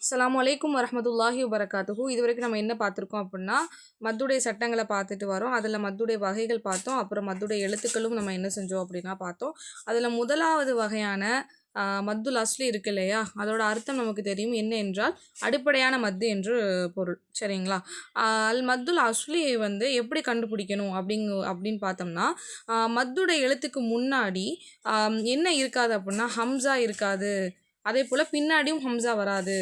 அஸ்ஸலாமு அலைக்கும் வரஹ்மத்துல்லாஹி வபரகாத்துஹு. இதுவரைக்கும் நம்ம என்ன பார்த்துருக்கோம் அப்படின்னா, மத்துடைய சட்டங்களை பார்த்துட்டு வரோம். அதில் மத்துடைய வகைகள் பார்த்தோம். அப்புறம் மத்துடைய எழுத்துக்களும் நம்ம என்ன செஞ்சோம் அப்படின்னா பார்த்தோம். அதில் முதலாவது வகையான மத்துல் அஸ்லி இருக்கு இல்லையா, அதோட அர்த்தம் நமக்கு தெரியும். என்ன என்றால் அடிப்படையான மத்து என்று பொருள். சரிங்களா? அல் மத்துல் அஸ்லியை வந்து எப்படி கண்டுபிடிக்கணும் அப்படின்னு பார்த்தோம்னா, மத்துடைய எழுத்துக்கு முன்னாடி என்ன இருக்காது அப்படின்னா, ஹம்சா இருக்காது. அதே போல் பின்னாடியும் ஹம்சா வராது.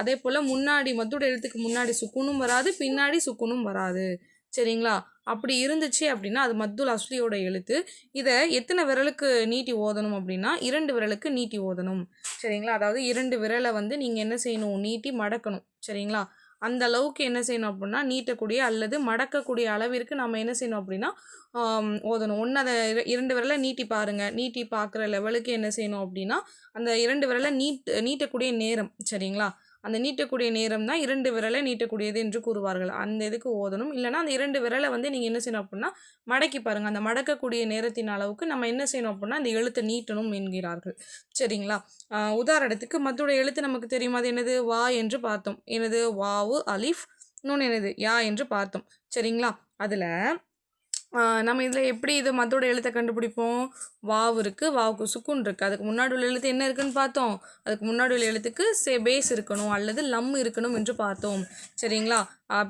அதே போல் முன்னாடி மத்தோட எழுத்துக்கு முன்னாடி சுக்குனும் வராது, பின்னாடி சுக்குனும் வராது. சரிங்களா? அப்படி இருந்துச்சு அப்படின்னா அது மத்துல் அஸ்லியோட எழுத்து. இதை எத்தனை விரலுக்கு நீட்டி ஓதணும் அப்படின்னா 2 விரலுக்கு நீட்டி ஓதணும். சரிங்களா? அதாவது 2 விரலை வந்து நீங்கள் என்ன செய்யணும், நீட்டி மடக்கணும். சரிங்களா? அந்த அளவுக்கு என்ன செய்யணும் அப்படின்னா நீட்டக்கூடிய அல்லது மடக்கக்கூடிய அளவிற்கு நம்ம என்ன செய்யணும் அப்படின்னா ஓதணும். ஒன்று அதை 2 விரலை நீட்டி பாருங்கள். நீட்டி பார்க்குற லெவலுக்கு என்ன செய்யணும் அப்படின்னா அந்த 2 விரலை நீட்டக்கூடிய நேரம். சரிங்களா? அந்த நீட்டக்கூடிய நேரம் தான் 2 விரலை நீட்டக்கூடியது என்று கூறுவார்கள். அந்த இதுக்கு ஓதணும். இல்லைனா அந்த 2 விரலை வந்து நீங்கள் என்ன செய்யணும் அப்படின்னா மடக்கி பாருங்கள். அந்த மடக்கக்கூடிய நேரத்தின் அளவுக்கு நம்ம என்ன செய்யணும் அப்படின்னா அந்த எழுத்தை நீட்டணும் என்கிறார்கள். சரிங்களா? உதாரணத்துக்கு மத்தோட எழுத்து நமக்கு தெரியும். அது என்னது? வா என்று பார்த்தோம். என்னது? வாவு அலிஃப். இன்னொன்று என்னது? யா என்று பார்த்தோம். சரிங்களா? அதில் நம்ம இதில் எப்படி இது மத்தோட எழுத்தை கண்டுபிடிப்போம்? வாவு இருக்குது, வாவுக்கு சுக்குன் இருக்குது. அதுக்கு முன்னாடி உள்ள எழுத்து என்ன இருக்குதுன்னு பார்த்தோம். அதுக்கு முன்னாடி உள்ள எழுத்துக்கு பேஸ் இருக்கணும் அல்லது லம் இருக்கணும் என்று பார்த்தோம். சரிங்களா?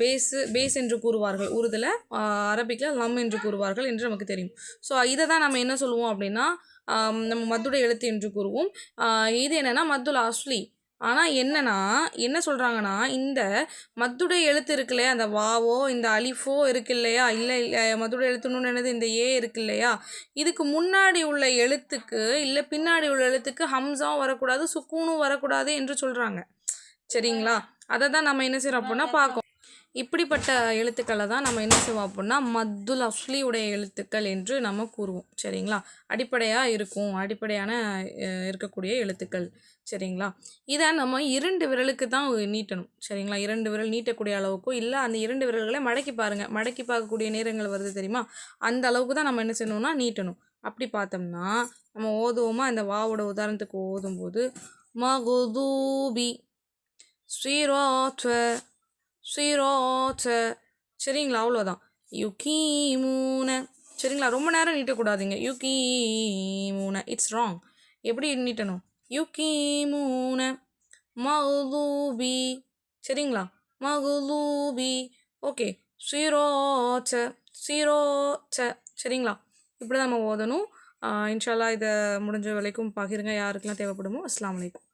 பேஸ் என்று கூறுவார்கள் உருதில், அரபிக்கில் லம் என்று கூறுவார்கள் என்று நமக்கு தெரியும். ஸோ இதை தான் நம்ம என்ன சொல்லுவோம் அப்படின்னா நம்ம மத்தோட எழுத்து என்று கூறுவோம். இது என்னென்னா மத்துல் அஸ்லி. ஆனால் என்ன சொல்கிறாங்கன்னா, இந்த மத்துடைய எழுத்து இருக்கு இல்லையா, அந்த வாவோ இந்த அலிஃபோ இருக்கு இல்லையா, இல்லை மத்துடைய எழுத்துன்னு என்னது, இந்த ஏ இருக்கு இல்லையா, இதுக்கு முன்னாடி உள்ள எழுத்துக்கு இல்லை பின்னாடி உள்ள எழுத்துக்கு ஹம்சாவும் வரக்கூடாது, சுக்கூனும் வரக்கூடாது என்று சொல்கிறாங்க. சரிங்களா? அதை தான் நம்ம என்ன செய்கிறோம் அப்படின்னா பார்க்கோம். இப்படிப்பட்ட எழுத்துக்களை தான் நம்ம என்ன செய்வோம் அப்படின்னா மத்துல் அஸ்லியுடைய எழுத்துக்கள் என்று நம்ம கூறுவோம். சரிங்களா? அடிப்படையாக இருக்கும், அடிப்படையான இருக்கக்கூடிய எழுத்துக்கள். சரிங்களா? இதை நம்ம 2 விரலுக்கு தான் நீட்டணும். சரிங்களா? 2 விரல் நீட்டக்கூடிய அளவுக்கோ இல்லை அந்த 2 விரல்களை மடக்கி பாருங்கள். மடக்கி பார்க்கக்கூடிய நேரங்கள் வருது தெரியுமா, அந்த அளவுக்கு தான் நம்ம என்ன செய்யணும்னா நீட்டணும். அப்படி பார்த்தோம்னா நம்ம ஓதுவோமா, இந்த வாவோட உதாரணத்துக்கு ஓதும்போது மகுதூபி ஸ்ரீராத்வ ஸ்ரீராத்த. சரிங்களா? அவ்வளோதான். யுகீமூன. சரிங்களா? ரொம்ப நேரம் நீட்டக்கூடாதுங்க. யுகீமூன இட்ஸ் ராங். எப்படி நீட்டணும்? யுகீமூன மகுதூபி. சரிங்களா? மகுதூபி. ஓகே. ஸ்ரீராத்த ஸ்ரீராத்த. சரிங்களா? இப்படி தான் நம்ம ஓதணும். இன்ஷா அல்லாஹ் இதை முடிஞ்ச வரைக்கும் பகிருங்க யாருக்கெல்லாம் தேவைப்படுமோ. அஸ்ஸலாமு அலைக்கும்.